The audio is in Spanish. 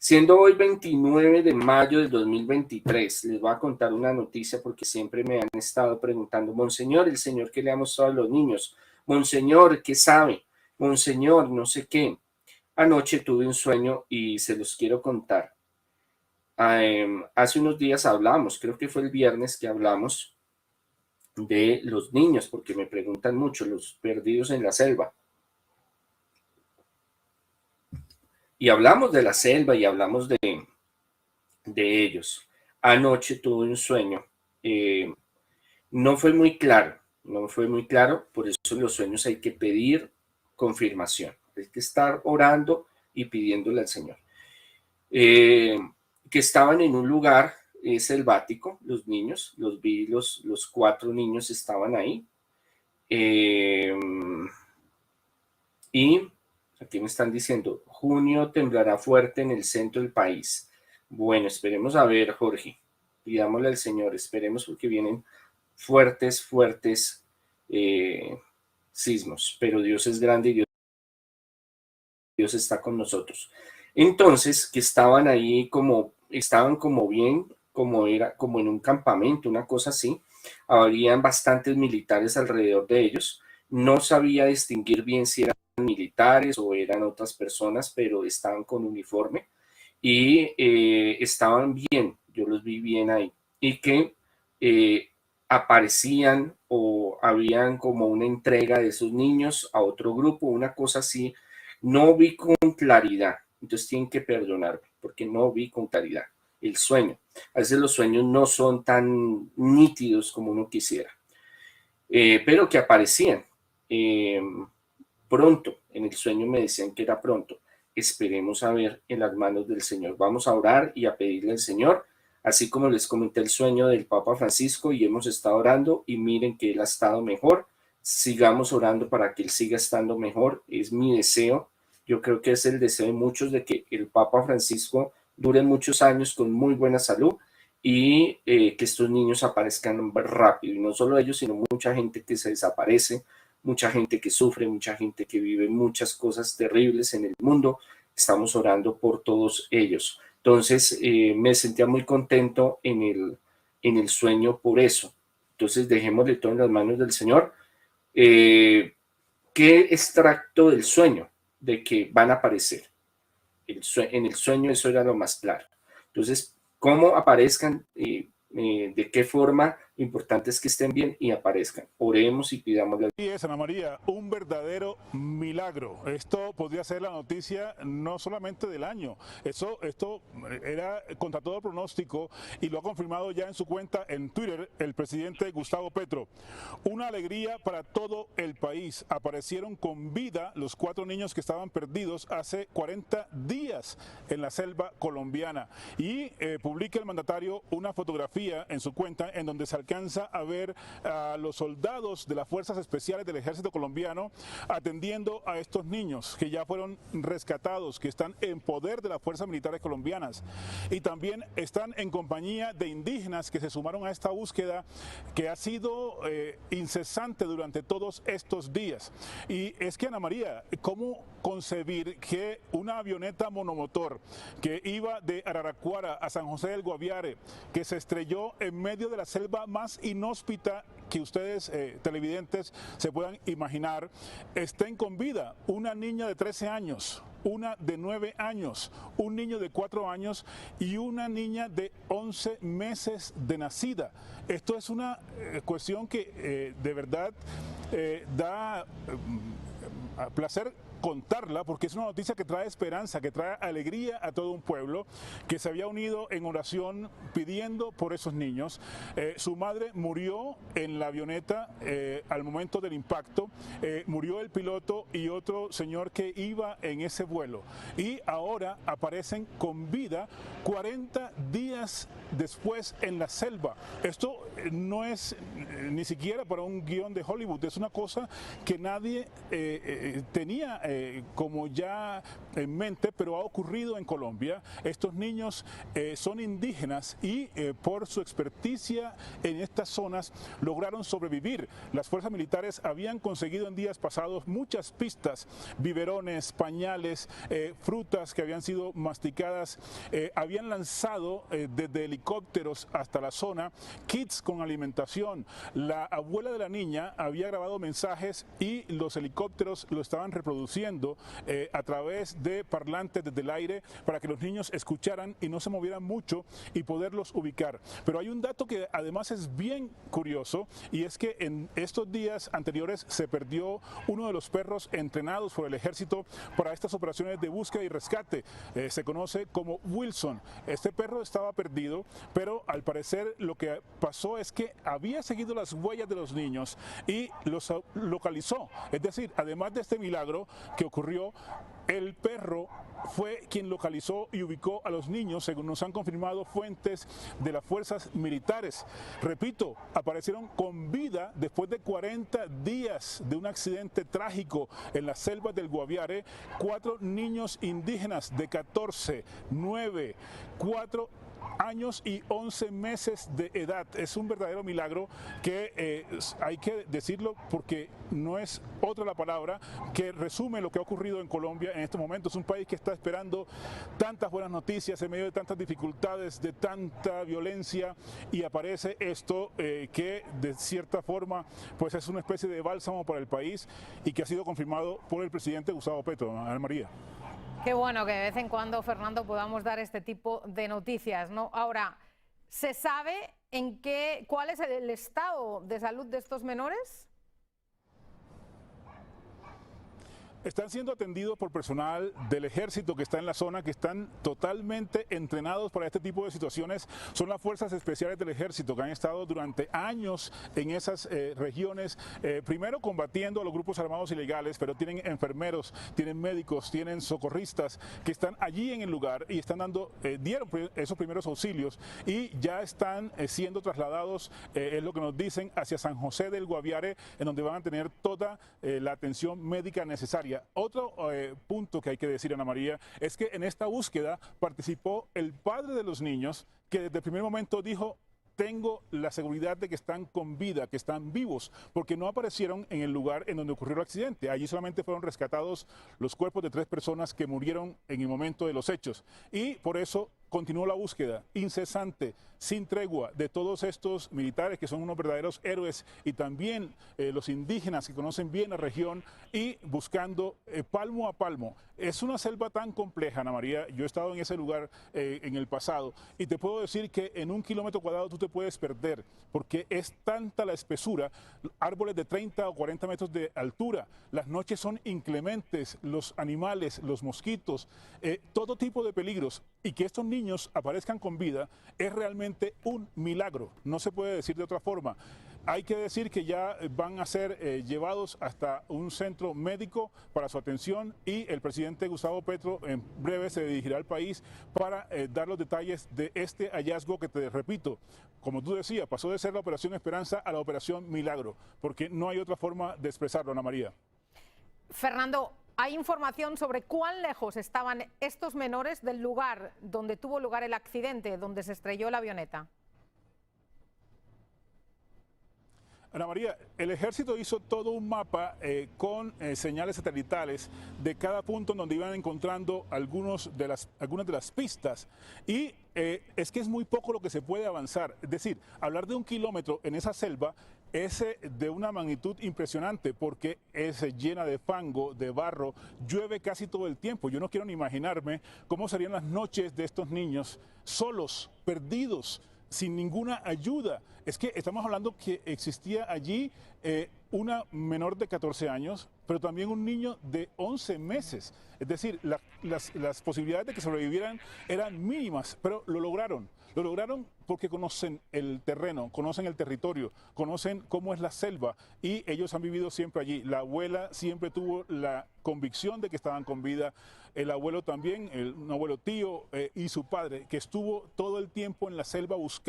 Siendo hoy 29 de mayo del 2023, les voy a contar una noticia porque siempre me han estado preguntando, Monseñor, el Señor que le ha mostrado a los niños, Monseñor, ¿qué sabe? Monseñor, no sé qué. Anoche tuve un sueño y se los quiero contar. Hace unos días hablamos, creo que fue el viernes que hablamos de los niños, porque me preguntan mucho, los perdidos en la selva. Y hablamos de la selva y hablamos de ellos. Anoche tuve un sueño. No fue muy claro, no fue muy claro, por eso en los sueños hay que pedir confirmación, hay que estar orando y pidiéndole al Señor. Que estaban en un lugar selvático, los niños, los vi, los 4 niños estaban ahí. Y aquí me están diciendo, junio temblará fuerte en el centro del país. Bueno, esperemos a ver, Jorge, pidámosle al Señor, esperemos porque vienen fuertes sismos, pero Dios es grande y Dios está con nosotros. Entonces, que estaban ahí estaban como bien, como en un campamento, una cosa así. Habrían bastantes militares alrededor de ellos. No sabía distinguir bien si eran militares o eran otras personas, pero estaban con uniforme y estaban bien, yo los vi bien ahí. Y que aparecían o habían como una entrega de esos niños a otro grupo, una cosa así. No vi con claridad, entonces tienen que perdonarme porque no vi con claridad el sueño. A veces los sueños no son tan nítidos como uno quisiera, pero que aparecían pronto. En el sueño me decían que era pronto. Esperemos a ver en las manos del Señor. Vamos a orar y a pedirle al Señor, así como les comenté el sueño del Papa Francisco y hemos estado orando y miren que él ha estado mejor. Sigamos orando para que él siga estando mejor. Es mi deseo. Yo creo que es el deseo de muchos de que el Papa Francisco dure muchos años con muy buena salud y que estos niños aparezcan rápido. Y no solo ellos, sino mucha gente que se desaparece, mucha gente que sufre, mucha gente que vive muchas cosas terribles en el mundo. Estamos orando por todos ellos. Entonces me sentía muy contento en el sueño por eso. Entonces dejémosle todo en las manos del Señor. ¿Qué extracto del sueño? De que van a aparecer. En el sueño eso era lo más claro. Entonces, cómo aparezcan, de qué forma, lo importante es que estén bien y aparezcan. Oremos y pidámosle. Sí, es, Ana María, un verdadero milagro. Esto podría ser la noticia no solamente del año, esto era contra todo pronóstico y lo ha confirmado ya en su cuenta en Twitter el presidente Gustavo Petro. Una alegría para todo el país. Aparecieron con vida los 4 niños que estaban perdidos hace 40 días en la selva colombiana y publica el mandatario una fotografía en su cuenta en donde se alcanza a ver a los soldados de las fuerzas especiales del ejército colombiano atendiendo a estos niños que ya fueron rescatados, que están en poder de las fuerzas militares colombianas y también están en compañía de indígenas que se sumaron a esta búsqueda que ha sido incesante durante todos estos días. Y es que, Ana María, ¿cómo concebir que una avioneta monomotor que iba de Araraquara a San José del Guaviare, que se estrelló en medio de la selva más inhóspita que ustedes, televidentes, se puedan imaginar, estén con vida? Una niña de 13 años, una de 9 años, un niño de 4 años y una niña de 11 meses de nacida. Esto es una cuestión que de verdad da placer contarla, porque es una noticia que trae esperanza, que trae alegría a todo un pueblo que se había unido en oración pidiendo por esos niños. Su madre murió en la avioneta al momento del impacto, murió el piloto y otro señor que iba en ese vuelo, y ahora aparecen con vida 40 días después en la selva. Esto no es ni siquiera para un guión de Hollywood, es una cosa que nadie tenía como ya en mente, pero ha ocurrido en Colombia. Estos niños son indígenas y por su experticia en estas zonas lograron sobrevivir. Las fuerzas militares habían conseguido en días pasados muchas pistas, biberones, pañales, frutas que habían sido masticadas, habían lanzado desde helicópteros hasta la zona kits con alimentación. La abuela de la niña había grabado mensajes y los helicópteros lo estaban reproduciendo a través de parlantes desde el aire para que los niños escucharan y no se movieran mucho y poderlos ubicar. Pero hay un dato que además es bien curioso, y es que en estos días anteriores se perdió uno de los perros entrenados por el ejército para estas operaciones de búsqueda y rescate. Se conoce como Wilson. Este perro estaba perdido, pero al parecer lo que pasó es que había seguido las huellas de los niños y los localizó. Es decir, además de este milagro que ocurrió, el perro fue quien localizó y ubicó a los niños, según nos han confirmado fuentes de las fuerzas militares. Repito, aparecieron con vida después de 40 días de un accidente trágico en las selvas del Guaviare. 4 niños indígenas de 14, 9, 4 años y 11 meses de edad. Es un verdadero milagro que hay que decirlo porque no es otra la palabra que resume lo que ha ocurrido en Colombia en estos momentos. Es un país que está esperando tantas buenas noticias en medio de tantas dificultades, de tanta violencia, y aparece esto que de cierta forma pues es una especie de bálsamo para el país y que ha sido confirmado por el presidente Gustavo Petro. Ana María. Qué bueno que de vez en cuando, Fernando, podamos dar este tipo de noticias, ¿no? Ahora, ¿se sabe cuál es el estado de salud de estos menores? Están siendo atendidos por personal del ejército que está en la zona, que están totalmente entrenados para este tipo de situaciones. Son las fuerzas especiales del ejército que han estado durante años en esas regiones, primero combatiendo a los grupos armados ilegales, pero tienen enfermeros, tienen médicos, tienen socorristas que están allí en el lugar y están dieron esos primeros auxilios y ya están siendo trasladados, es lo que nos dicen, hacia San José del Guaviare, en donde van a tener toda la atención médica necesaria. Otro punto que hay que decir, Ana María, es que en esta búsqueda participó el padre de los niños, que desde el primer momento dijo: tengo la seguridad de que están con vida, que están vivos, porque no aparecieron en el lugar en donde ocurrió el accidente. Allí solamente fueron rescatados los cuerpos de 3 personas que murieron en el momento de los hechos. Y por eso continuó la búsqueda incesante, sin tregua, de todos estos militares que son unos verdaderos héroes, y también los indígenas que conocen bien la región, y buscando palmo a palmo. Es una selva tan compleja, Ana María. Yo he estado en ese lugar en el pasado y te puedo decir que en 1 kilómetro cuadrado tú te puedes perder porque es tanta la espesura, árboles de 30 o 40 metros de altura, las noches son inclementes, los animales, los mosquitos, todo tipo de peligros, y que estos niños aparezcan con vida es realmente un milagro, no se puede decir de otra forma. Hay que decir que ya van a ser llevados hasta un centro médico para su atención, y el presidente Gustavo Petro en breve se dirigirá al país para dar los detalles de este hallazgo que, te repito, como tú decías, pasó de ser la Operación Esperanza a la Operación Milagro, porque no hay otra forma de expresarlo, Ana María. Fernando, ¿hay información sobre cuán lejos estaban estos menores del lugar donde tuvo lugar el accidente, donde se estrelló la avioneta? Ana María, el ejército hizo todo un mapa con señales satelitales de cada punto en donde iban encontrando algunas de las pistas, y es que es muy poco lo que se puede avanzar. Es decir, hablar de 1 kilómetro en esa selva es de una magnitud impresionante, porque es llena de fango, de barro, llueve casi todo el tiempo. Yo no quiero ni imaginarme cómo serían las noches de estos niños solos, perdidos, sin ninguna ayuda. Es que estamos hablando que existía allí una menor de 14 años, pero también un niño de 11 meses. Es decir, las posibilidades de que sobrevivieran eran mínimas, pero lo lograron. Lo lograron porque conocen el terreno, conocen el territorio, conocen cómo es la selva, y ellos han vivido siempre allí. La abuela siempre tuvo la convicción de que estaban con vida, el abuelo también, un abuelo tío y su padre, que estuvo todo el tiempo en la selva buscando